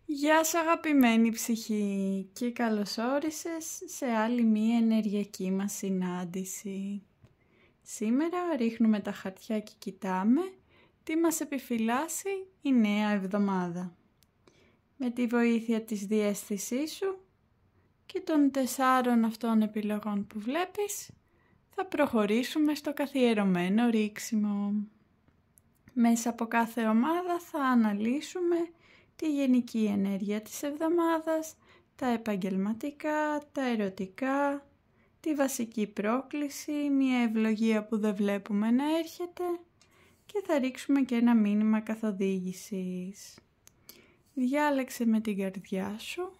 Γεια σου αγαπημένη ψυχή και καλώς όρισες σε άλλη μία ενεργειακή μας συνάντηση. Σήμερα ρίχνουμε τα χαρτιά και κοιτάμε τι μας επιφυλάσσει η νέα εβδομάδα. Με τη βοήθεια της διαίσθησής σου και των 4 αυτών επιλογών που βλέπεις, θα προχωρήσουμε στο καθιερωμένο ρίξιμο. Μέσα από κάθε ομάδα θα αναλύσουμε τη γενική ενέργεια της εβδομάδας, τα επαγγελματικά, τα ερωτικά, τη βασική πρόκληση, μια ευλογία που δεν βλέπουμε να έρχεται και θα ρίξουμε και ένα μήνυμα καθοδήγησης. Διάλεξε με την καρδιά σου,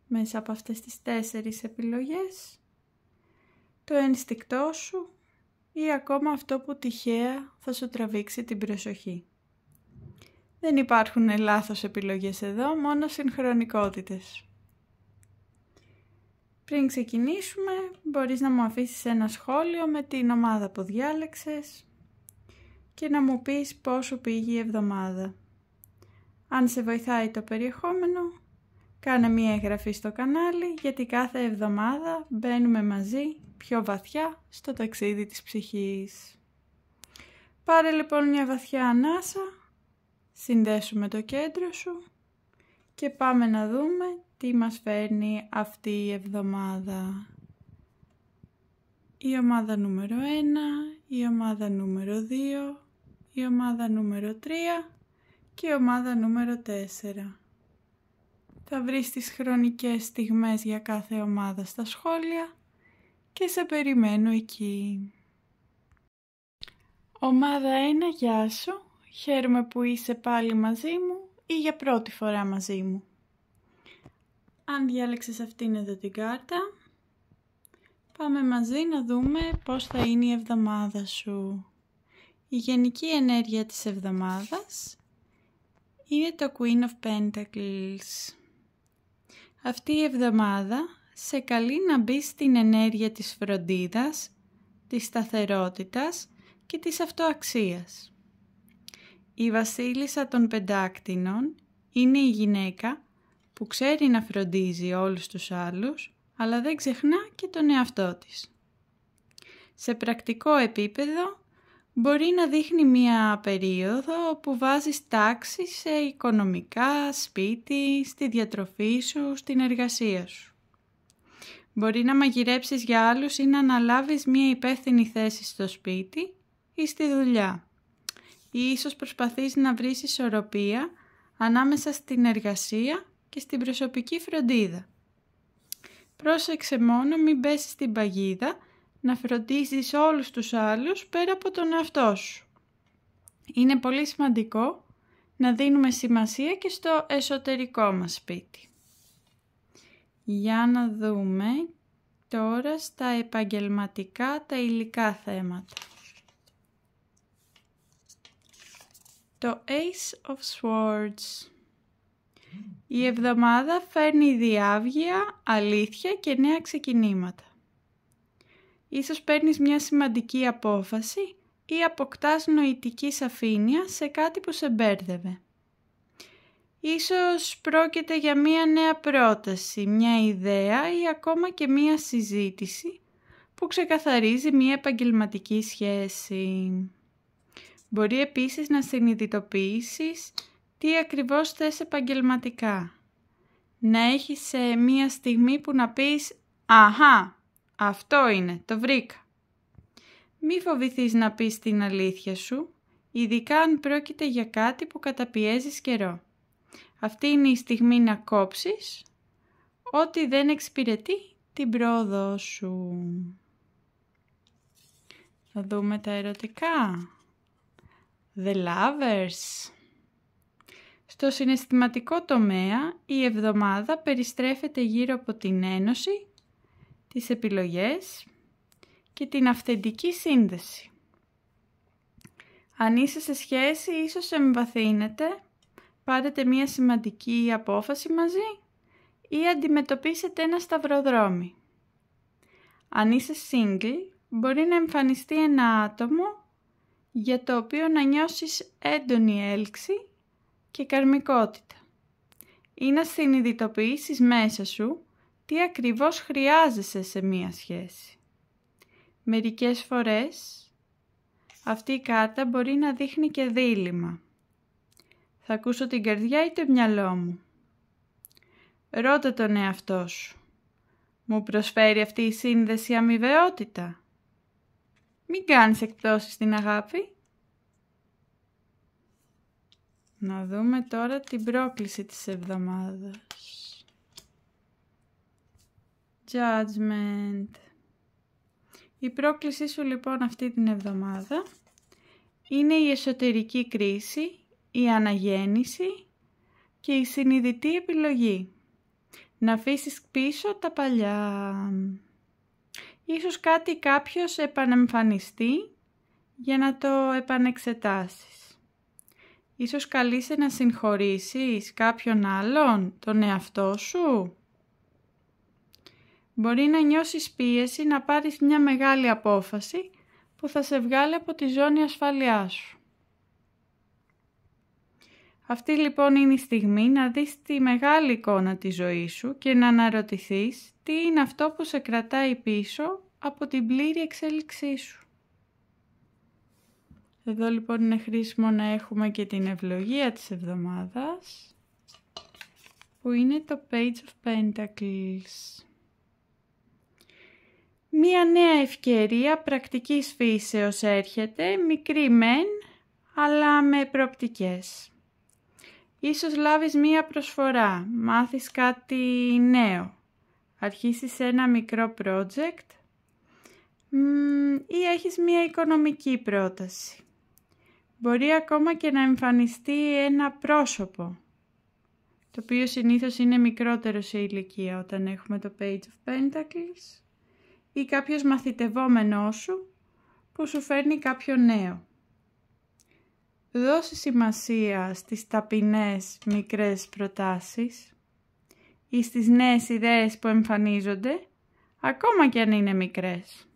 μέσα από αυτές τις 4 επιλογές, το ένστικτό σου ή ακόμα αυτό που τυχαία θα σου τραβήξει την προσοχή. Δεν υπάρχουν λάθος επιλογές εδώ, μόνο συγχρονικότητες. Πριν ξεκινήσουμε, μπορείς να μου αφήσεις ένα σχόλιο με την ομάδα που διάλεξες και να μου πεις πώς σου πήγε η εβδομάδα. Αν σε βοηθάει το περιεχόμενο, κάνε μία εγγραφή στο κανάλι, γιατί κάθε εβδομάδα μπαίνουμε μαζί πιο βαθιά στο ταξίδι της ψυχής. Πάρε λοιπόν μια βαθιά ανάσα. Συνδέσουμε το κέντρο σου και πάμε να δούμε τι μας φέρνει αυτή η εβδομάδα. Η ομάδα νούμερο 1, η ομάδα νούμερο 2, η ομάδα νούμερο 3 και η ομάδα νούμερο 4. Θα βρεις τις χρονικές στιγμές για κάθε ομάδα στα σχόλια και σε περιμένω εκεί. Ομάδα 1, γεια σου. Χαίρομαι που είσαι πάλι μαζί μου ή για πρώτη φορά μαζί μου. Αν διάλεξες αυτήν εδώ την κάρτα, πάμε μαζί να δούμε πώς θα είναι η εβδομάδα σου. Η γενική ενέργεια της εβδομάδας είναι το Queen of Pentacles. Αυτή η εβδομάδα σε καλεί να μπεις στην ενέργεια της φροντίδας, της σταθερότητας και της αυτοαξίας. Η βασίλισσα των πεντάκτηνων είναι η γυναίκα που ξέρει να φροντίζει όλους τους άλλους, αλλά δεν ξεχνά και τον εαυτό της. Σε πρακτικό επίπεδο μπορεί να δείχνει μία περίοδο όπου βάζεις τάξη σε οικονομικά, σπίτι, στη διατροφή σου, στην εργασία σου. Μπορεί να μαγειρέψεις για άλλους ή να αναλάβεις μία υπεύθυνη θέση στο σπίτι ή στη δουλειά. Ή ίσως προσπαθείς να βρεις ισορροπία ανάμεσα στην εργασία και στην προσωπική φροντίδα. Πρόσεξε μόνο μην πέσεις στην παγίδα να φροντίζεις όλους τους άλλους πέρα από τον εαυτό σου. Είναι πολύ σημαντικό να δίνουμε σημασία και στο εσωτερικό μας σπίτι. Για να δούμε τώρα στα επαγγελματικά τα υλικά θέματα. Το Ace of Swords. Η εβδομάδα φέρνει διάβγεια, αλήθεια και νέα ξεκινήματα. Ίσως παίρνεις μια σημαντική απόφαση ή αποκτάς νοητική σαφήνεια σε κάτι που σε μπέρδευε. Ίσως πρόκειται για μια νέα πρόταση, μια ιδέα ή ακόμα και μια συζήτηση που ξεκαθαρίζει μια επαγγελματική σχέση. Μπορεί επίσης να συνειδητοποιήσεις τι ακριβώς θες επαγγελματικά. Να έχεις σε μία στιγμή που να πεις «Αχα, αυτό είναι, το βρήκα». Μη φοβηθείς να πεις την αλήθεια σου, ειδικά αν πρόκειται για κάτι που καταπιέζεις καιρό. Αυτή είναι η στιγμή να κόψεις ό,τι δεν εξυπηρετεί την πρόοδο σου. Θα δούμε τα ερωτικά. The Lovers. Στο συναισθηματικό τομέα, η εβδομάδα περιστρέφεται γύρω από την ένωση, τις επιλογές και την αυθεντική σύνδεση. Αν είσαι σε σχέση, ίσως εμβαθύνετε, πάρετε μια σημαντική απόφαση μαζί ή αντιμετωπίσετε ένα σταυροδρόμι. Αν είσαι single, μπορεί να εμφανιστεί ένα άτομο για το οποίο να νιώσεις έντονη έλξη και καρμικότητα. ή να συνειδητοποιήσεις μέσα σου τι ακριβώς χρειάζεσαι σε μία σχέση. Μερικές φορές αυτή η κάρτα μπορεί να δείχνει και δίλημμα. Θα ακούσω την καρδιά ή το μυαλό μου. Ρώτα τον εαυτό σου. Μου προσφέρει αυτή η σύνδεση αμοιβαιότητα? Μην κάνεις εκπτώσεις στην αγάπη. Να δούμε τώρα την πρόκληση της εβδομάδας. Judgment. Η πρόκλησή σου λοιπόν αυτή την εβδομάδα είναι η εσωτερική κρίση, η αναγέννηση και η συνειδητή επιλογή. Να αφήσεις πίσω τα παλιά. Ίσως κάποιος επανεμφανιστεί για να το επανεξετάσεις. Ίσως καλείσαι να συγχωρήσεις κάποιον άλλον, τον εαυτό σου. Μπορεί να νιώσεις πίεση να πάρεις μια μεγάλη απόφαση που θα σε βγάλει από τη ζώνη ασφαλείας σου. Αυτή λοιπόν είναι η στιγμή να δεις τη μεγάλη εικόνα της ζωής σου και να αναρωτηθείς τι είναι αυτό που σε κρατάει πίσω από την πλήρη εξέλιξή σου. Εδώ λοιπόν είναι χρήσιμο να έχουμε και την ευλογία της εβδομάδας, που είναι το Page of Pentacles. Μία νέα ευκαιρία πρακτικής φύσεως έρχεται, μικρή μεν, αλλά με προοπτικές. Ίσως λάβεις μία προσφορά, μάθεις κάτι νέο, αρχίσεις ένα μικρό project ή έχεις μία οικονομική πρόταση. Μπορεί ακόμα και να εμφανιστεί ένα πρόσωπο, το οποίο συνήθως είναι μικρότερο σε ηλικία όταν έχουμε το Page of Pentacles, ή κάποιος μαθητευόμενός σου που σου φέρνει κάποιο νέο. Δώσε σημασία στις ταπεινές μικρές προτάσεις ή στις νέες ιδέες που εμφανίζονται, ακόμα και αν είναι μικρές.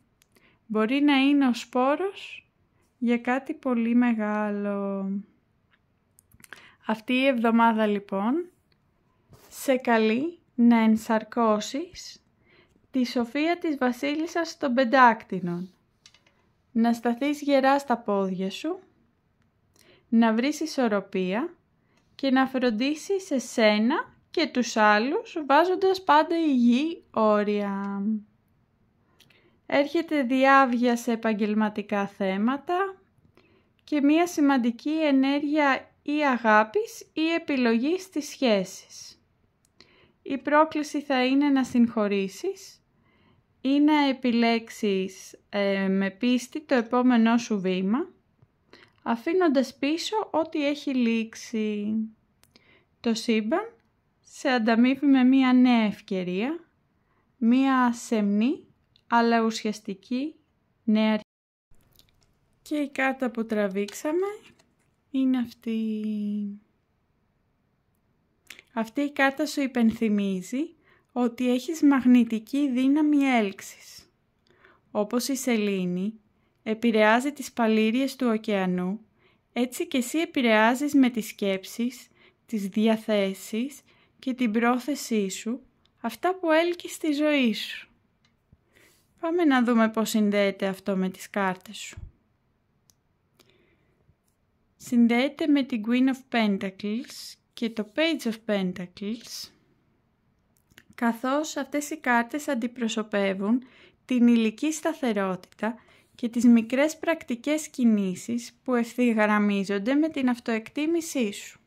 Μπορεί να είναι ο σπόρος για κάτι πολύ μεγάλο. Αυτή η εβδομάδα λοιπόν σε καλεί να ενσαρκώσεις τη σοφία της βασίλισσας των πεντάκτηνων, να σταθείς γερά στα πόδια σου, να βρεις ισορροπία και να φροντίσεις εσένα και τους άλλους βάζοντας πάντα υγιή όρια. Έρχεται διάβγεια σε επαγγελματικά θέματα και μία σημαντική ενέργεια ή αγάπης ή επιλογής στις σχέσεις. Η πρόκληση θα είναι να συγχωρήσεις ή να επιλέξεις με πίστη το επόμενό σου βήμα, αφήνοντας πίσω ό,τι έχει λήξει. Το σύμπαν σε ανταμείβει με μία νέα ευκαιρία, μία σεμνή αλλά ουσιαστική νέα αρχή. Και η κάρτα που τραβήξαμε είναι αυτή. Αυτή η κάρτα σου υπενθυμίζει ότι έχεις μαγνητική δύναμη έλξης. Όπως η σελήνη επηρεάζει τις παλήριες του ωκεανού, έτσι και εσύ επηρεάζεις με τις σκέψεις, τις διαθέσεις και την πρόθεσή σου αυτά που έλκεις στη ζωή σου. Πάμε να δούμε πώς συνδέεται αυτό με τις κάρτες σου. Συνδέεται με την Queen of Pentacles και το Page of Pentacles, καθώς αυτές οι κάρτες αντιπροσωπεύουν την υλική σταθερότητα και τις μικρές πρακτικές κινήσεις που ευθυγραμμίζονται με την αυτοεκτίμησή σου.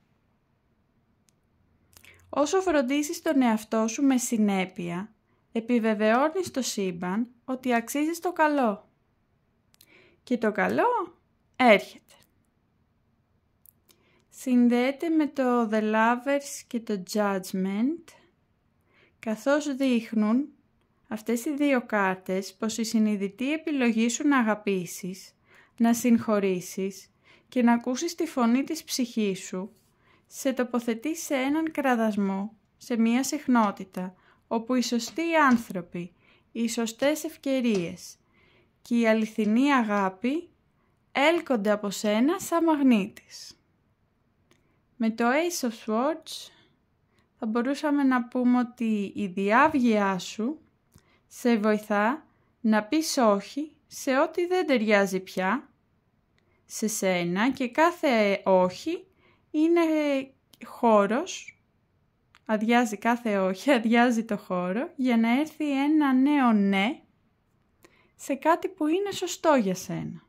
Όσο φροντίζεις τον εαυτό σου με συνέπεια, επιβεβαιώνεις το σύμπαν ότι αξίζεις το καλό. Και το καλό έρχεται. Συνδέεται με το The Lovers και το Judgment, καθώς δείχνουν αυτές οι δύο κάρτες πως η συνειδητή επιλογή σου να αγαπήσεις, να συγχωρήσεις και να ακούσεις τη φωνή της ψυχής σου, σε τοποθετεί σε έναν κραδασμό, σε μία συχνότητα, όπου οι σωστοί άνθρωποι, οι σωστές ευκαιρίες και η αληθινή αγάπη έλκονται από σένα σαν μαγνήτης. Με το Ace of Swords θα μπορούσαμε να πούμε ότι η διάβγειά σου σε βοηθά να πεις όχι σε ό,τι δεν ταιριάζει πια σε σένα και κάθε όχι είναι χώρος, αδειάζει το χώρο για να έρθει ένα νέο ναι σε κάτι που είναι σωστό για σένα.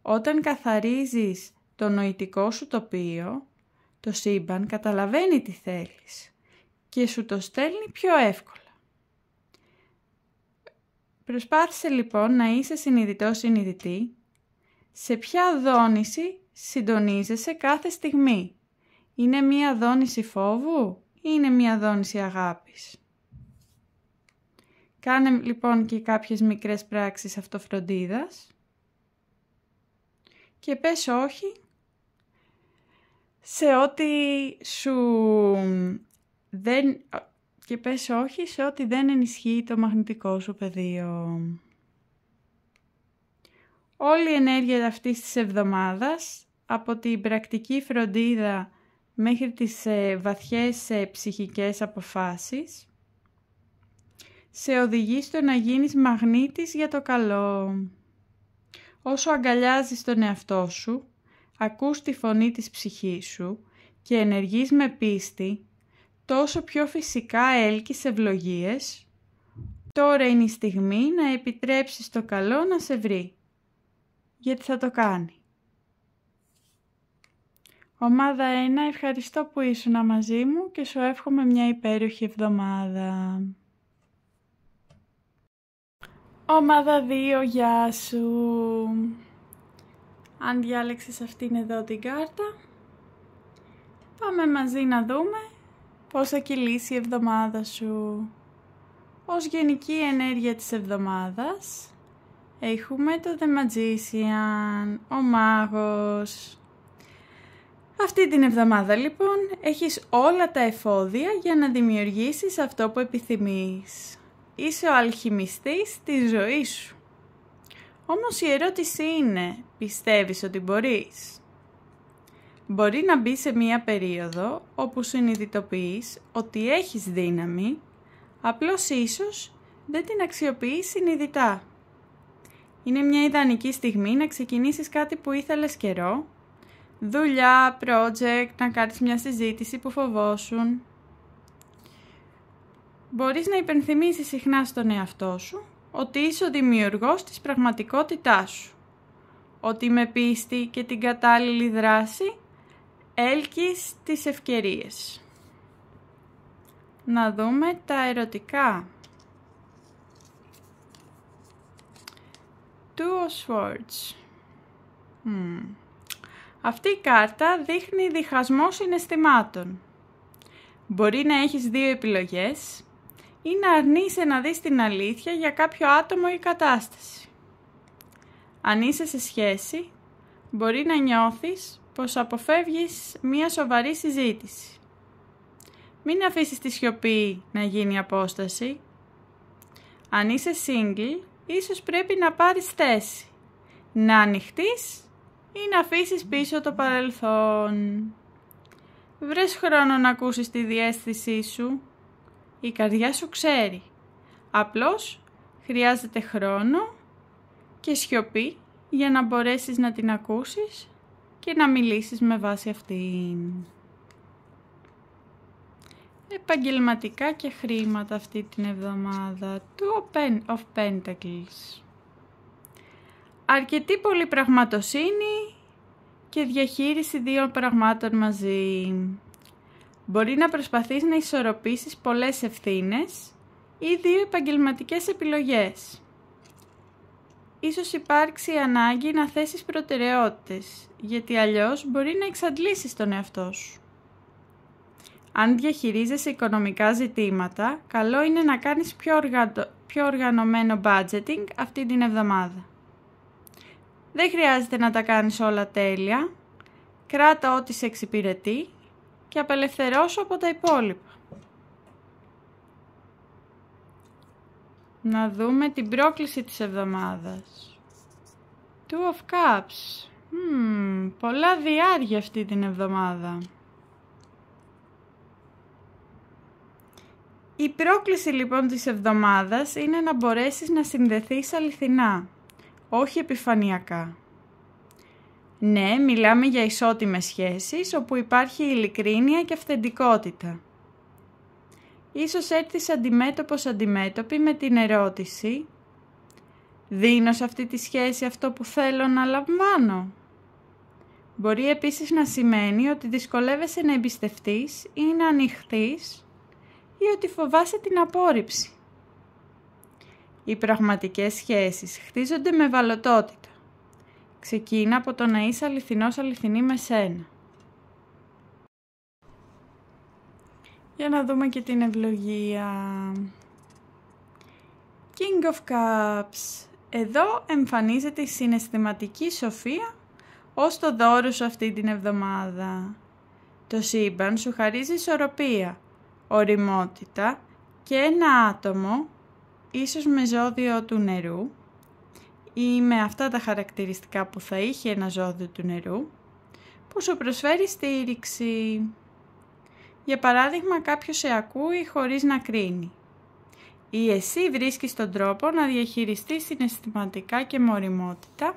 Όταν καθαρίζεις το νοητικό σου τοπίο, το σύμπαν καταλαβαίνει τι θέλεις και σου το στέλνει πιο εύκολα. Προσπάθησε λοιπόν να είσαι συνειδητή σε ποια δόνηση συντονίζεσαι κάθε στιγμή. Είναι μία δόνηση φόβου ή είναι μία δόνηση αγάπης. Κάνε λοιπόν και κάποιες μικρές πράξεις αυτοφροντίδας και πες όχι σε ό,τι δεν ενισχύει το μαγνητικό σου πεδίο. Όλη η ενέργεια αυτής της εβδομάδας, από την πρακτική φροντίδα μέχρι τις βαθιές ψυχικές αποφάσεις, σε οδηγεί στο να γίνεις μαγνήτης για το καλό. Όσο αγκαλιάζεις τον εαυτό σου, ακούς τη φωνή της ψυχής σου και ενεργείς με πίστη, τόσο πιο φυσικά έλκεις ευλογίες. Τώρα είναι η στιγμή να επιτρέψεις το καλό να σε βρει, γιατί θα το κάνει. Ομάδα 1, ευχαριστώ που ήσουν μαζί μου και σου εύχομαι μια υπέροχη εβδομάδα. Ομάδα 2, γεια σου. Αν διάλεξες αυτήν εδώ την κάρτα, πάμε μαζί να δούμε πώς θα κυλήσει η εβδομάδα σου. Ως γενική ενέργεια της εβδομάδας έχουμε το The Magician, ο μάγος. Αυτή την εβδομάδα λοιπόν έχεις όλα τα εφόδια για να δημιουργήσεις αυτό που επιθυμείς. Είσαι ο αλχημιστής της ζωής σου. Όμως η ερώτηση είναι, πιστεύεις ότι μπορείς? Μπορεί να μπει σε μία περίοδο όπου συνειδητοποιείς ότι έχεις δύναμη, απλώς ίσως δεν την αξιοποιείς συνειδητά. Είναι μια ιδανική στιγμή να ξεκινήσεις κάτι που ήθελες καιρό, δουλειά, project, να κάνεις μια συζήτηση που φοβόσουν. Μπορείς να υπενθυμίσεις συχνά στον εαυτό σου ότι είσαι ο δημιουργός της πραγματικότητάς σου, ότι με πίστη και την κατάλληλη δράση έλκεις τις ευκαιρίες. Να δούμε τα ερωτικά. Two of Swords. Αυτή η κάρτα δείχνει διχασμό συναισθημάτων. Μπορεί να έχεις δύο επιλογές ή να αρνείσαι να δεις την αλήθεια για κάποιο άτομο ή κατάσταση. Αν είσαι σε σχέση, μπορεί να νιώθεις πως αποφεύγεις μία σοβαρή συζήτηση. Μην αφήσεις τη σιωπή να γίνει απόσταση. Αν είσαι single, ίσως πρέπει να πάρεις θέση, να ανοιχτείς ή να αφήσεις πίσω το παρελθόν. Βρες χρόνο να ακούσεις τη διαίσθησή σου. Η καρδιά σου ξέρει. Απλώς χρειάζεται χρόνο και σιωπή για να μπορέσεις να την ακούσεις και να μιλήσεις με βάση αυτήν. Επαγγελματικά και χρήματα αυτή την εβδομάδα. Two of Pentacles. Αρκετή πολυπραγματοσύνη και διαχείριση δύο πραγμάτων μαζί. Μπορεί να προσπαθείς να ισορροπήσεις πολλές ευθύνες ή δύο επαγγελματικές επιλογές. Ίσως υπάρξει ανάγκη να θέσεις προτεραιότητες, γιατί αλλιώς μπορεί να εξαντλήσεις τον εαυτό σου. Αν διαχειρίζεσαι οικονομικά ζητήματα, καλό είναι να κάνεις πιο οργανωμένο budgeting αυτή την εβδομάδα. Δεν χρειάζεται να τα κάνεις όλα τέλεια, κράτα ό,τι σε εξυπηρετεί και απελευθερώσου από τα υπόλοιπα. Να δούμε την πρόκληση της εβδομάδας. Two of Cups. Πολλά διάρκεια αυτή την εβδομάδα. Η πρόκληση λοιπόν της εβδομάδας είναι να μπορέσεις να συνδεθείς αληθινά, όχι επιφανειακά. Ναι, μιλάμε για ισότιμες σχέσεις όπου υπάρχει ειλικρίνεια και αυθεντικότητα. Ίσως έρθεις αντιμέτωπη με την ερώτηση «Δίνω σε αυτή τη σχέση αυτό που θέλω να λαμβάνω?» Μπορεί επίσης να σημαίνει ότι δυσκολεύεσαι να εμπιστευτείς ή να ανοιχτείς ή ότι φοβάσαι την απόρριψη. Οι πραγματικές σχέσεις χτίζονται με ευαλωτότητα. Ξεκίνα από το να είσαι αληθινή με σένα. Για να δούμε και την ευλογία. King of Cups. Εδώ εμφανίζεται η συναισθηματική σοφία ως το δώρο σου αυτή την εβδομάδα. Το σύμπαν σου χαρίζει ισορροπία, ωριμότητα και ένα άτομο, ίσως με ζώδιο του νερού ή με αυτά τα χαρακτηριστικά που θα είχε ένα ζώδιο του νερού, που σου προσφέρει στήριξη. Για παράδειγμα, κάποιος σε ακούει χωρίς να κρίνει. Ή εσύ βρίσκεις τον τρόπο να διαχειριστείς συναισθηματικά και με ωριμότητα,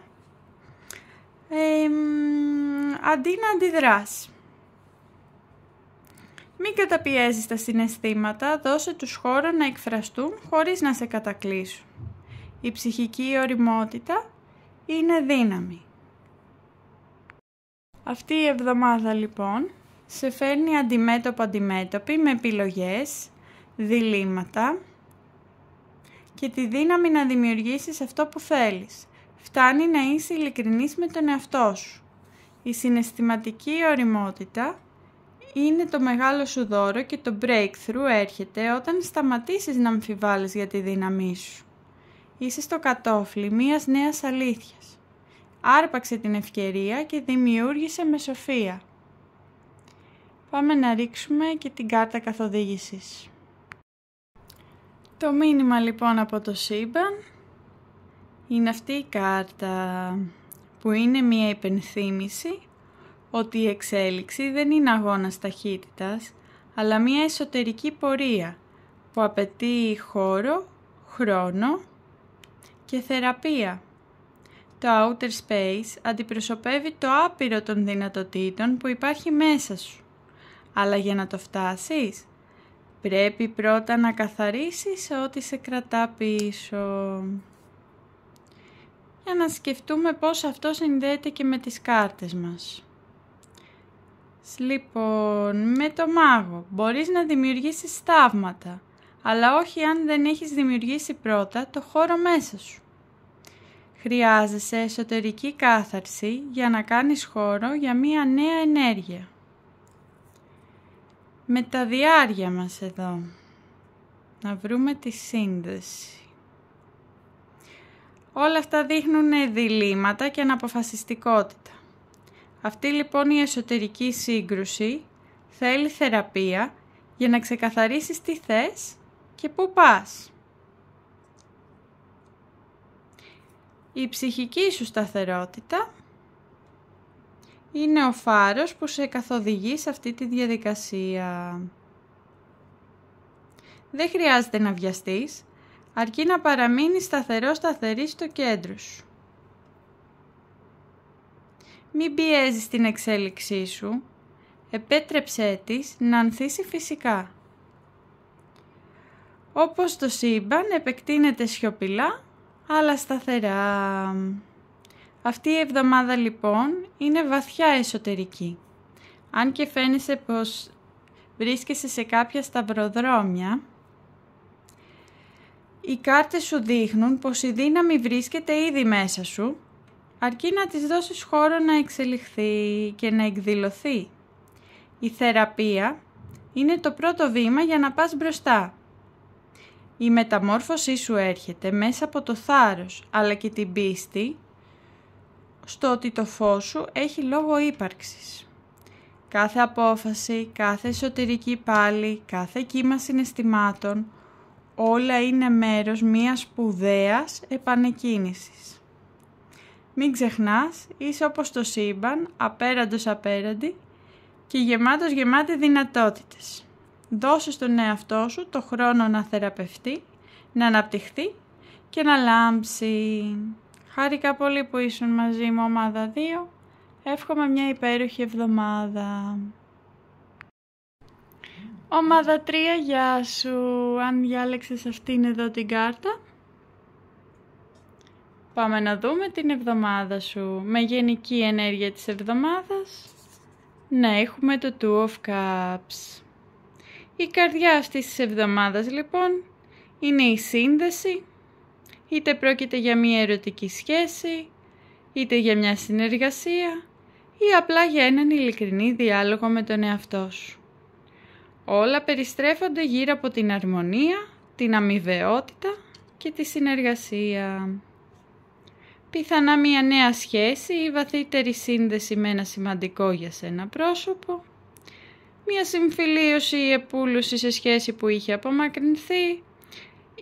αντί να αντιδράς. Μην καταπιέζεις τα συναισθήματα, δώσε τους χώρο να εκφραστούν χωρίς να σε κατακλείσουν. Η ψυχική ωριμότητα είναι δύναμη. Αυτή η εβδομάδα λοιπόν σε φέρνει αντιμέτωπη με επιλογές, διλήμματα και τη δύναμη να δημιουργήσεις αυτό που θέλεις. Φτάνει να είσαι ειλικρινής με τον εαυτό σου. Η συναισθηματική ωριμότητα είναι το μεγάλο σου δώρο και το breakthrough έρχεται όταν σταματήσεις να αμφιβάλλεις για τη δύναμή σου. Είσαι στο κατόφλι μιας νέας αλήθειας. Άρπαξε την ευκαιρία και δημιούργησε με σοφία. Πάμε να ρίξουμε και την κάρτα καθοδήγησης. Το μήνυμα λοιπόν από το σύμπαν είναι αυτή η κάρτα που είναι μια υπενθύμηση ότι η εξέλιξη δεν είναι αγώνας ταχύτητας, αλλά μια εσωτερική πορεία που απαιτεί χώρο, χρόνο και θεραπεία. Το outer space αντιπροσωπεύει το άπειρο των δυνατοτήτων που υπάρχει μέσα σου. Αλλά για να το φτάσεις, πρέπει πρώτα να καθαρίσεις ό,τι σε κρατά πίσω. Για να σκεφτούμε πώς αυτό συνδέεται και με τις κάρτες μας. Λοιπόν, με το μάγο μπορείς να δημιουργήσεις θαύματα, αλλά όχι αν δεν έχεις δημιουργήσει πρώτα το χώρο μέσα σου. Χρειάζεσαι εσωτερική κάθαρση για να κάνεις χώρο για μία νέα ενέργεια. Με τα διάρκεια μας εδώ, να βρούμε τη σύνδεση. Όλα αυτά δείχνουν διλήμματα και αναποφασιστικότητα. Αυτή λοιπόν η εσωτερική σύγκρουση θέλει θεραπεία για να ξεκαθαρίσεις τι θες και πού πας. Η ψυχική σου σταθερότητα είναι ο φάρος που σε καθοδηγεί σε αυτή τη διαδικασία. Δεν χρειάζεται να βιαστείς, αρκεί να παραμείνεις σταθερή στο κέντρο σου. Μην πιέζεις την εξέλιξή σου, επέτρεψέ της να ανθίσει φυσικά. Όπως το σύμπαν επεκτείνεται σιωπηλά, αλλά σταθερά. Αυτή η εβδομάδα λοιπόν είναι βαθιά εσωτερική. Αν και φαίνεσαι πως βρίσκεσαι σε κάποια σταυροδρόμια, οι κάρτες σου δείχνουν πως η δύναμη βρίσκεται ήδη μέσα σου, αρκεί να της δώσεις χώρο να εξελιχθεί και να εκδηλωθεί. Η θεραπεία είναι το πρώτο βήμα για να πας μπροστά. Η μεταμόρφωσή σου έρχεται μέσα από το θάρρος, αλλά και την πίστη στο ότι το φως σου έχει λόγο ύπαρξης. Κάθε απόφαση, κάθε εσωτερική πάλι, κάθε κύμα συναισθημάτων, όλα είναι μέρος μιας σπουδαίας επανεκκίνησης. Μην ξεχνάς, είσαι όπως το σύμπαν, απέραντος απέραντι και γεμάτη δυνατότητες. Δώσε στον εαυτό σου το χρόνο να θεραπευτεί, να αναπτυχθεί και να λάμψει. Χάρηκα πολύ που ήσουν μαζί μου, ομάδα 2. Εύχομαι μια υπέροχη εβδομάδα. Ομάδα 3, γεια σου. Αν διάλεξες αυτήν εδώ την κάρτα, πάμε να δούμε την εβδομάδα σου. Με γενική ενέργεια της εβδομάδας, να έχουμε το Two of Cups. Η καρδιά αυτής της εβδομάδας λοιπόν είναι η σύνδεση, είτε πρόκειται για μια ερωτική σχέση, είτε για μια συνεργασία ή απλά για έναν ειλικρινή διάλογο με τον εαυτό σου. Όλα περιστρέφονται γύρω από την αρμονία, την αμοιβαιότητα και τη συνεργασία. Πιθανά μια νέα σχέση ή βαθύτερη σύνδεση με ένα σημαντικό για σένα πρόσωπο, μια συμφιλίωση ή επούλωση σε σχέση που είχε απομακρυνθεί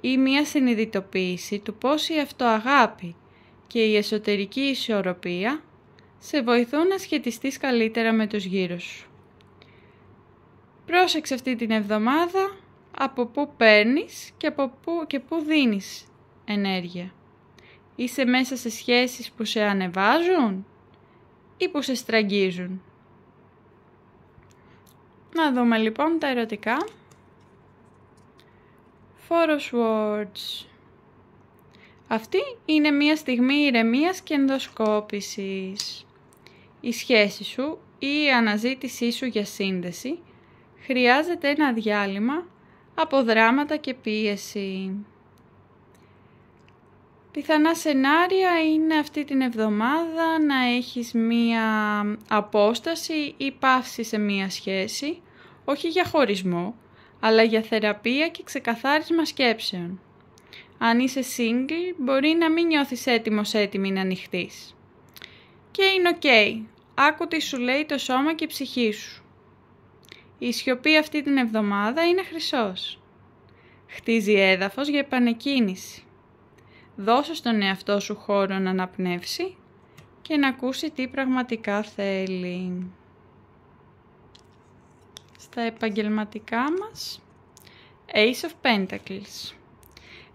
ή μια συνειδητοποίηση του πώς η αυτοαγάπη και η εσωτερική ισορροπία σε βοηθούν να σχετιστείς καλύτερα με τους γύρω σου. Πρόσεξε αυτή την εβδομάδα από πού παίρνεις και πού δίνεις ενέργεια. Είσαι μέσα σε σχέσεις που σε ανεβάζουν ή που σε στραγγίζουν. Να δούμε λοιπόν τα ερωτικά. Four of Swords. Αυτή είναι μια στιγμή ηρεμίας και ενδοσκόπησης. Η σχέση σου ή η αναζήτησή σου για σύνδεση χρειάζεται ένα διάλειμμα από δράματα και πίεση. Πιθανά σενάρια είναι αυτή την εβδομάδα να έχεις μία απόσταση ή παύση σε μία σχέση, όχι για χωρισμό, αλλά για θεραπεία και ξεκαθάρισμα σκέψεων. Αν είσαι single, μπορεί να μην νιώθεις έτοιμη να ανοιχτείς. Και είναι ok, άκου τι σου λέει το σώμα και η ψυχή σου. Η σιωπή αυτή την εβδομάδα είναι χρυσός. Χτίζει έδαφος για επανεκκίνηση. Δώσε στον εαυτό σου χώρο να αναπνεύσει και να ακούσει τι πραγματικά θέλει. Στα επαγγελματικά μας, Ace of Pentacles.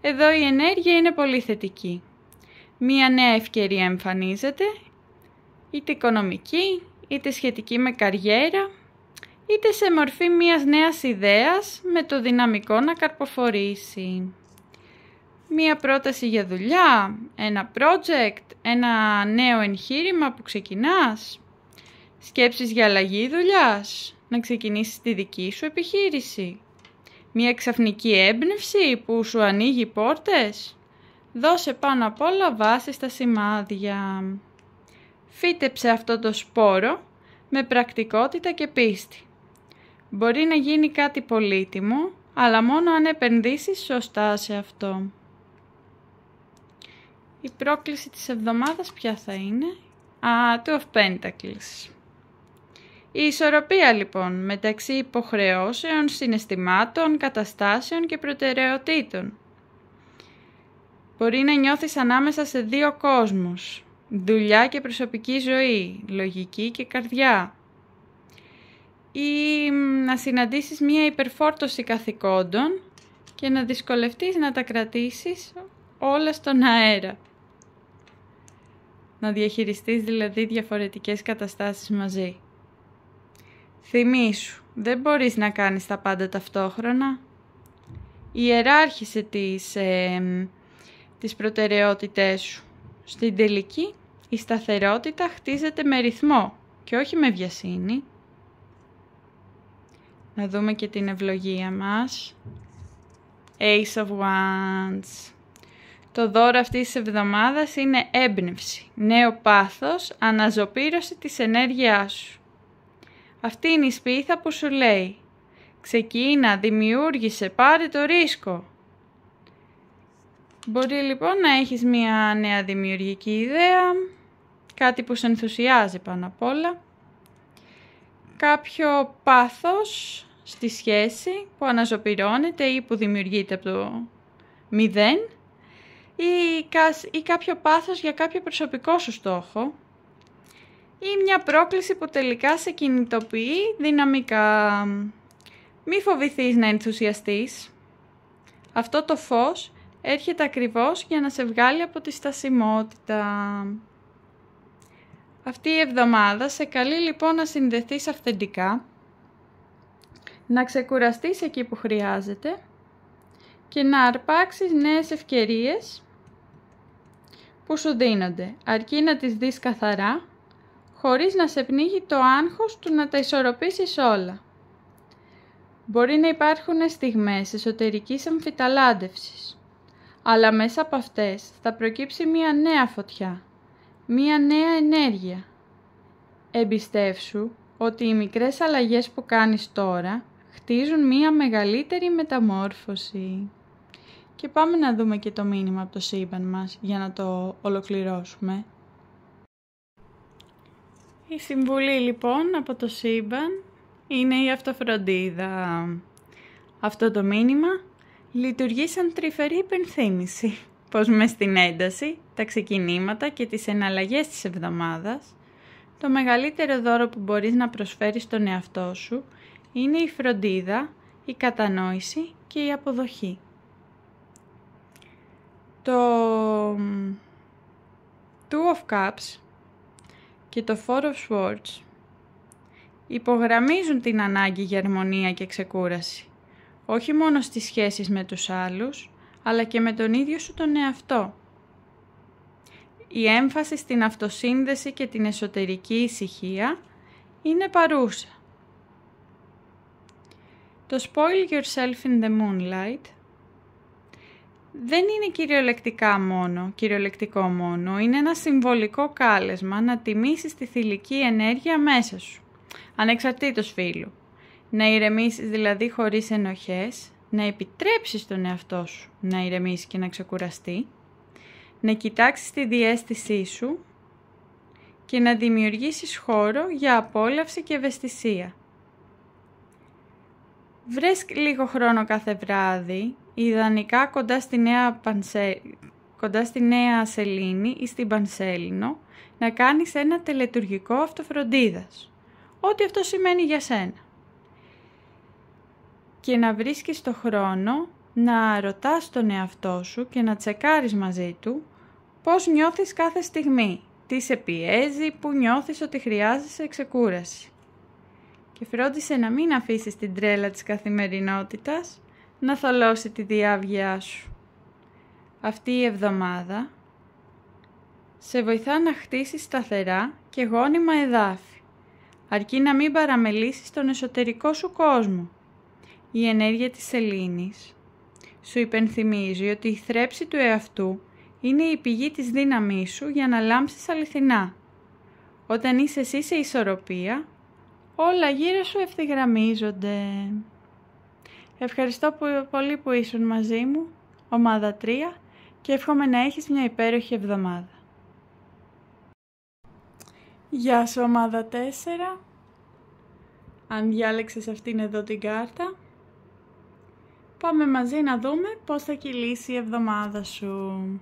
Εδώ η ενέργεια είναι πολύ θετική. Μία νέα ευκαιρία εμφανίζεται, είτε οικονομική, είτε σχετική με καριέρα, είτε σε μορφή μιας νέας ιδέας με το δυναμικό να καρποφορήσει. Μία πρόταση για δουλειά, ένα project, ένα νέο εγχείρημα που ξεκινάς, σκέψεις για αλλαγή δουλειάς, να ξεκινήσεις τη δική σου επιχείρηση, μία ξαφνική έμπνευση που σου ανοίγει πόρτες. Δώσε πάνω απ' όλα βάση στα σημάδια. Φύτεψε αυτό το σπόρο με πρακτικότητα και πίστη. Μπορεί να γίνει κάτι πολύτιμο, αλλά μόνο αν επενδύσεις σωστά σε αυτό. Η πρόκληση της εβδομάδας ποια θα είναι? Two of Pentacles. Η ισορροπία λοιπόν μεταξύ υποχρεώσεων, συναισθημάτων, καταστάσεων και προτεραιοτήτων. Μπορεί να νιώθεις ανάμεσα σε δύο κόσμους, δουλειά και προσωπική ζωή, λογική και καρδιά. Ή να συναντήσεις μία υπερφόρτωση καθηκόντων και να δυσκολευτείς να τα κρατήσεις όλα στον αέρα. Να διαχειριστείς δηλαδή διαφορετικές καταστάσεις μαζί. Θυμήσου, δεν μπορείς να κάνεις τα πάντα ταυτόχρονα. Ιεράρχησε τις προτεραιότητές σου. Στην τελική, η σταθερότητα χτίζεται με ρυθμό και όχι με βιασύνη. Να δούμε και την ευλογία μας. Ace of Wands. Το δώρο αυτής της εβδομάδας είναι έμπνευση, νέο πάθος, αναζωπήρωση της ενέργειάς σου. Αυτή είναι η σπίθα που σου λέει ξεκίνα, δημιούργησε, πάρε το ρίσκο. Μπορεί λοιπόν να έχεις μια νέα δημιουργική ιδέα, κάτι που σε ενθουσιάζει πάνω απ' όλα, κάποιο πάθος στη σχέση που αναζωπυρώνεται ή που δημιουργείται από το μηδέν, ή κάποιο πάθος για κάποιο προσωπικό σου στόχο, ή μια πρόκληση που τελικά σε κινητοποιεί δυναμικά. Μη φοβηθείς να ενθουσιαστείς. Αυτό το φως έρχεται ακριβώς για να σε βγάλει από τη στασιμότητα. Αυτή η εβδομάδα σε καλεί λοιπόν να συνδεθείς αυθεντικά, να ξεκουραστείς εκεί που χρειάζεται και να αρπάξεις νέες ευκαιρίες που σου δίνονται, αρκεί να τις δεις καθαρά, χωρίς να σε πνίγει το άγχος του να τα ισορροπήσεις όλα. Μπορεί να υπάρχουν στιγμές εσωτερικής αμφιταλάντευσης, αλλά μέσα από αυτές θα προκύψει μία νέα φωτιά, μία νέα ενέργεια. Εμπιστεύσου ότι οι μικρές αλλαγές που κάνεις τώρα χτίζουν μία μεγαλύτερη μεταμόρφωση. Και πάμε να δούμε και το μήνυμα από το σύμπαν μας για να το ολοκληρώσουμε. Η συμβουλή λοιπόν από το σύμπαν είναι η αυτοφροντίδα. Αυτό το μήνυμα λειτουργεί σαν τρυφερή υπενθύμηση πως μες στην ένταση, τα ξεκινήματα και τις εναλλαγές της εβδομάδας, το μεγαλύτερο δώρο που μπορείς να προσφέρεις στον εαυτό σου είναι η φροντίδα, η κατανόηση και η αποδοχή. Το Two of Cups και το Four of Swords υπογραμμίζουν την ανάγκη για αρμονία και ξεκούραση, όχι μόνο στις σχέσεις με τους άλλους, αλλά και με τον ίδιο σου τον εαυτό. Η έμφαση στην αυτοσύνδεση και την εσωτερική ησυχία είναι παρούσα. Το Spoil Yourself in the Moonlight δεν είναι κυριολεκτικό μόνο, είναι ένα συμβολικό κάλεσμα να τιμήσεις τη θηλυκή ενέργεια μέσα σου, ανεξαρτήτως φύλου. Να ηρεμήσεις δηλαδή χωρίς ενοχές, να επιτρέψεις τον εαυτό σου να ηρεμήσει και να ξεκουραστεί, να κοιτάξεις τη διαίσθησή σου και να δημιουργήσεις χώρο για απόλαυση και ευαισθησία. Βρες λίγο χρόνο κάθε βράδυ, ιδανικά κοντά στη Νέα Σελήνη ή στην Πανσέλινο, να κάνεις ένα τελετουργικό αυτοφροντίδας, ό,τι αυτό σημαίνει για σένα. Και να βρίσκεις το χρόνο να ρωτάς τον εαυτό σου και να τσεκάρεις μαζί του πώς νιώθεις κάθε στιγμή, τι σε πιέζει, που νιώθεις ότι χρειάζεσαι ξεκούραση. Και φρόντισε να μην αφήσεις την τρέλα της καθημερινότητας να θολώσει τη διάβγειά σου. Αυτή η εβδομάδα σε βοηθά να χτίσεις σταθερά και γόνιμα εδάφη, αρκεί να μην παραμελήσεις τον εσωτερικό σου κόσμο. Η ενέργεια της σελήνης σου υπενθυμίζει ότι η θρέψη του εαυτού είναι η πηγή της δύναμής σου για να λάμψεις αληθινά. Όταν είσαι εσύ σε ισορροπία, όλα γύρω σου ευθυγραμμίζονται. Ευχαριστώ πολύ που ήσουν μαζί μου, ομάδα 3, και εύχομαι να έχεις μια υπέροχη εβδομάδα. Γεια σου ομάδα 4. Αν διάλεξες αυτήν εδώ την κάρτα, πάμε μαζί να δούμε πώς θα κυλήσει η εβδομάδα σου.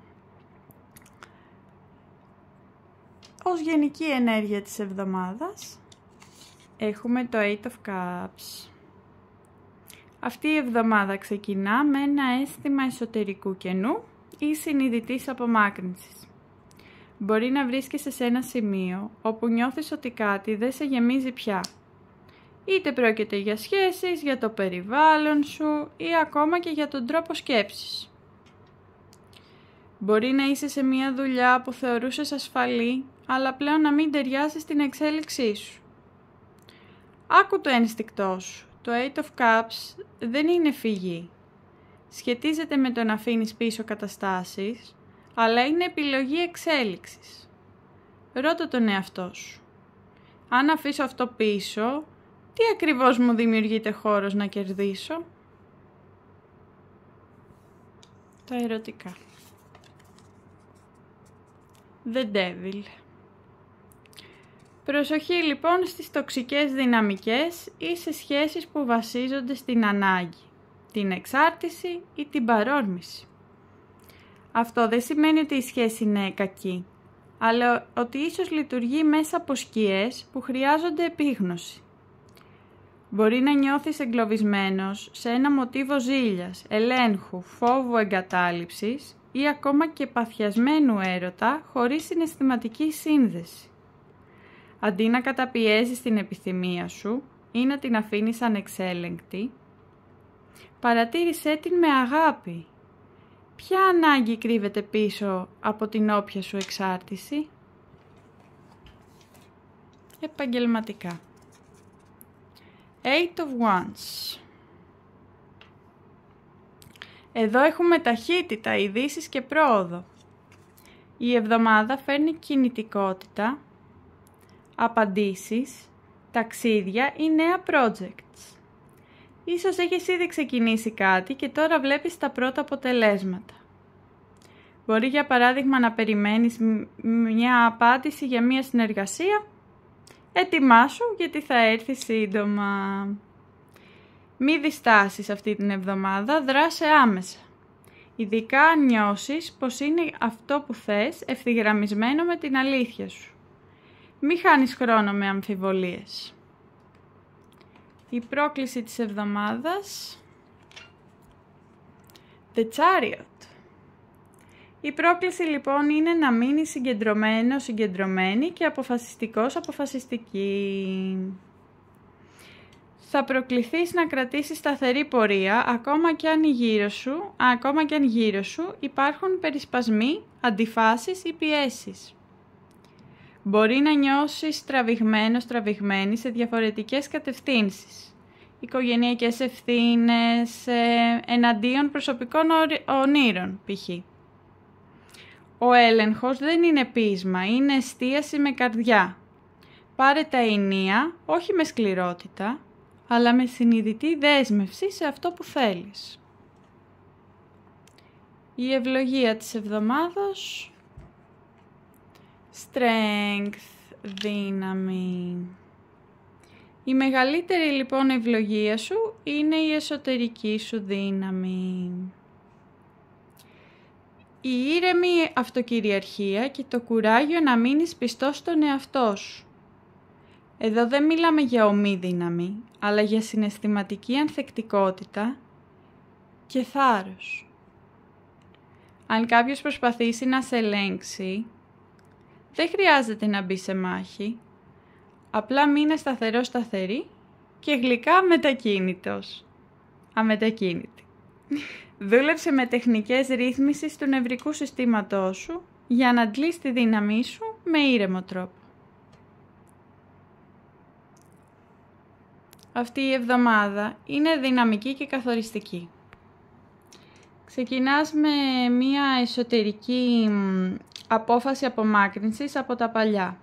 Ως γενική ενέργεια της εβδομάδας έχουμε το Eight of Cups. Αυτή η εβδομάδα ξεκινά με ένα αίσθημα εσωτερικού κενού ή συνειδητής απομάκρυνσης. Μπορεί να βρίσκεσαι σε ένα σημείο όπου νιώθεις ότι κάτι δεν σε γεμίζει πια. Είτε πρόκειται για σχέσεις, για το περιβάλλον σου ή ακόμα και για τον τρόπο σκέψης. Μπορεί να είσαι σε μια δουλειά που θεωρούσες ασφαλή, αλλά πλέον να μην ταιριάζει στην εξέλιξή σου. Άκου το ένστικτό σου. Το Eight of Cups δεν είναι φυγή. Σχετίζεται με το να αφήνεις πίσω καταστάσεις, αλλά είναι επιλογή εξέλιξης. Ρώτα τον εαυτό σου. Αν αφήσω αυτό πίσω, τι ακριβώς μου δημιουργείται χώρος να κερδίσω? Τα ερωτικά. The Devil. Προσοχή λοιπόν στις τοξικές δυναμικές ή σε σχέσεις που βασίζονται στην ανάγκη, την εξάρτηση ή την παρόρμηση. Αυτό δεν σημαίνει ότι η σχέση είναι κακή, αλλά ότι ίσως λειτουργεί μέσα από σκιές που χρειάζονται επίγνωση. Μπορεί να νιώθεις εγκλωβισμένος σε ένα μοτίβο ζήλιας, ελέγχου, φόβου εγκατάλειψης ή ακόμα και παθιασμένου έρωτα χωρίς συναισθηματική σύνδεση. Αντί να καταπιέζεις την επιθυμία σου ή να την αφήνεις ανεξέλεγκτη, παρατήρησέ την με αγάπη. Ποια ανάγκη κρύβεται πίσω από την όποια σου εξάρτηση? Επαγγελματικά. 8 of Wands. Εδώ έχουμε ταχύτητα, ειδήσεις και πρόοδο. Η εβδομάδα φέρνει κινητικότητα, απαντήσεις, ταξίδια ή νέα projects. Ίσως έχεις ήδη ξεκινήσει κάτι και τώρα βλέπεις τα πρώτα αποτελέσματα. Μπορεί για παράδειγμα να περιμένεις μια απάντηση για μια συνεργασία. Ετοιμάσου γιατί θα έρθει σύντομα. Μη διστάσεις αυτή την εβδομάδα, δράσε άμεσα. Ειδικά αν νιώσεις πως είναι αυτό που θες ευθυγραμμισμένο με την αλήθεια σου. Μη χάνεις χρόνο με αμφιβολίες. Η πρόκληση της εβδομάδας. The Chariot. Η πρόκληση λοιπόν είναι να μείνεις συγκεντρωμένη και αποφασιστική. Θα προκληθείς να κρατήσεις σταθερή πορεία ακόμα και αν γύρω σου υπάρχουν περισπασμοί, αντιφάσεις ή πιέσεις. Μπορεί να νιώσεις τραβηγμένη σε διαφορετικές κατευθύνσεις. Οικογενειακές ευθύνες, εναντίον προσωπικών ονείρων π.χ. Ο έλεγχος δεν είναι πείσμα, είναι εστίαση με καρδιά. Πάρε τα ενία, όχι με σκληρότητα, αλλά με συνειδητή δέσμευση σε αυτό που θέλεις. Η ευλογία της εβδομάδος. Strength, δύναμη. Η μεγαλύτερη λοιπόν ευλογία σου είναι η εσωτερική σου δύναμη. Η ήρεμη αυτοκυριαρχία και το κουράγιο να μείνεις πιστός στον εαυτό σου. Εδώ δεν μιλάμε για ομή δύναμη, αλλά για συναισθηματική ανθεκτικότητα και θάρρος. Αν κάποιος προσπαθήσει να σε ελέγξει, δεν χρειάζεται να μπει σε μάχη. Απλά μείνε σταθερή και γλυκά αμετακίνητη. Δούλεψε με τεχνικές ρύθμισης του νευρικού συστήματός σου για να αντλείς τη δύναμή σου με ήρεμο τρόπο. Αυτή η εβδομάδα είναι δυναμική και καθοριστική. Ξεκινάς με μία εσωτερική απόφαση απομάκρυνσης από τα παλιά.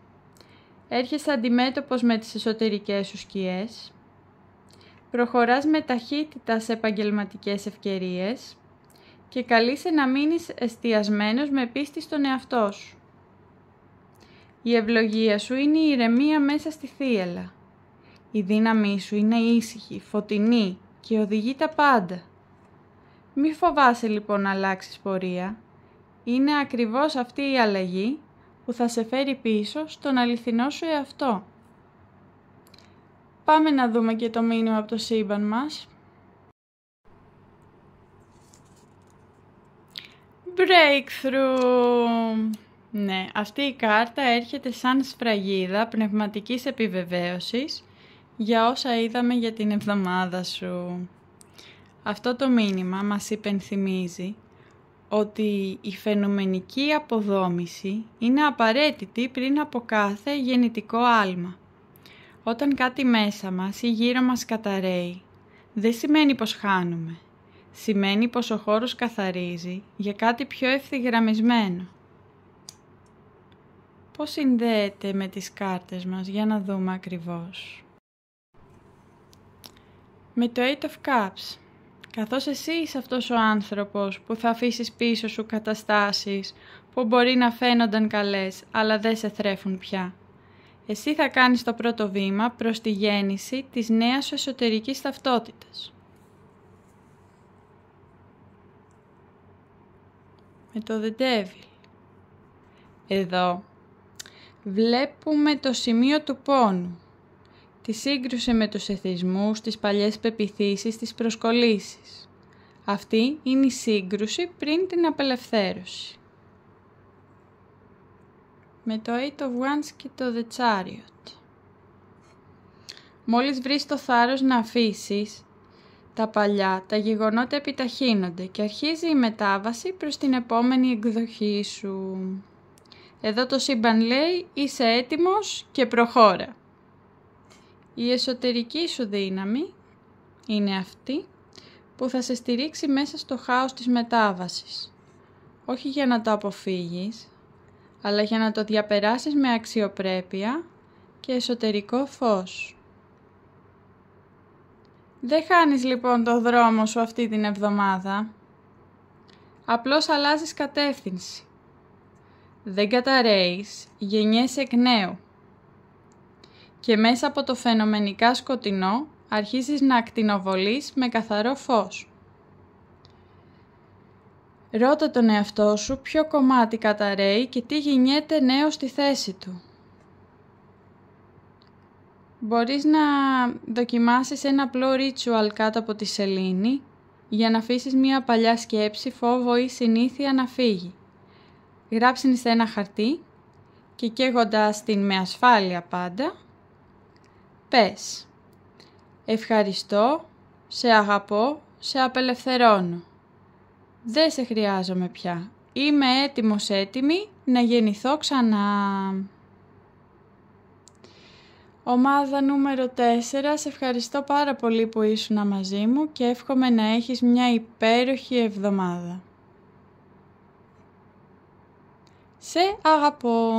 Έρχεσαι αντιμέτωπος με τις εσωτερικές σου σκιές. Προχωράς με ταχύτητα σε επαγγελματικές ευκαιρίες και καλείσαι να μείνεις εστιασμένος με πίστη στον εαυτό σου. Η ευλογία σου είναι η ηρεμία μέσα στη θύελλα. Η δύναμή σου είναι ήσυχη, φωτεινή και οδηγεί τα πάντα. Μη φοβάσαι λοιπόν να αλλάξεις πορεία. Είναι ακριβώς αυτή η αλλαγή που θα σε φέρει πίσω στον αληθινό σου εαυτό. Πάμε να δούμε και το μήνυμα από το σύμπαν μας. Breakthrough! Ναι, αυτή η κάρτα έρχεται σαν σφραγίδα πνευματικής επιβεβαίωσης για όσα είδαμε για την εβδομάδα σου. Αυτό το μήνυμα μας υπενθυμίζει ότι η φαινομενική αποδόμηση είναι απαραίτητη πριν από κάθε γεννητικό άλμα. Όταν κάτι μέσα μας ή γύρω μας καταρρέει, δεν σημαίνει πως χάνουμε. Σημαίνει πως ο χώρος καθαρίζει για κάτι πιο ευθυγραμμισμένο. Πώς συνδέεται με τις κάρτες μας, για να δούμε ακριβώς. Με το 8 of Cups. Καθώς εσύ είσαι αυτός ο άνθρωπος που θα αφήσεις πίσω σου καταστάσεις που μπορεί να φαίνονταν καλές, αλλά δεν σε θρέφουν πια. Εσύ θα κάνεις το πρώτο βήμα προς τη γέννηση της νέας σου εσωτερικής ταυτότητας. Με το The Devil. Εδώ βλέπουμε το σημείο του πόνου τη σύγκρουση με τους εθισμούς, τις παλιές πεποιθήσεις, τις προσκολήσεις. Αυτή είναι η σύγκρουση πριν την απελευθέρωση. Με το Eight of Wands και το The Chariot. Μόλις βρεις το θάρρος να αφήσεις τα παλιά, τα γεγονότα επιταχύνονται και αρχίζει η μετάβαση προς την επόμενη εκδοχή σου. Εδώ το σύμπαν λέει είσαι έτοιμος και προχώρα. Η εσωτερική σου δύναμη είναι αυτή που θα σε στηρίξει μέσα στο χάος της μετάβασης. Όχι για να το αποφύγεις, αλλά για να το διαπεράσεις με αξιοπρέπεια και εσωτερικό φως. Δεν χάνεις λοιπόν το δρόμο σου αυτή την εβδομάδα. Απλώς αλλάζεις κατεύθυνση. Δεν καταρρέεις, γεννιέσαι εκ νέου. Και μέσα από το φαινομενικά σκοτεινό αρχίζεις να ακτινοβολείς με καθαρό φως. Ρώτα τον εαυτό σου ποιο κομμάτι καταρρέει και τι γεννιέται νέο στη θέση του. Μπορείς να δοκιμάσεις ένα απλό ritual κάτω από τη σελήνη για να αφήσεις μια παλιά σκέψη, φόβο ή συνήθεια να φύγει. Γράψεις σε ένα χαρτί και καίγοντας την με ασφάλεια πάντα, πες «Ευχαριστώ, σε αγαπώ, σε απελευθερώνω. Δεν σε χρειάζομαι πια. Είμαι έτοιμος, έτοιμη να γεννηθώ ξανά». Ομάδα νούμερο 4, σε ευχαριστώ πάρα πολύ που ήσουν μαζί μου και εύχομαι να έχεις μια υπέροχη εβδομάδα. Σε αγαπώ.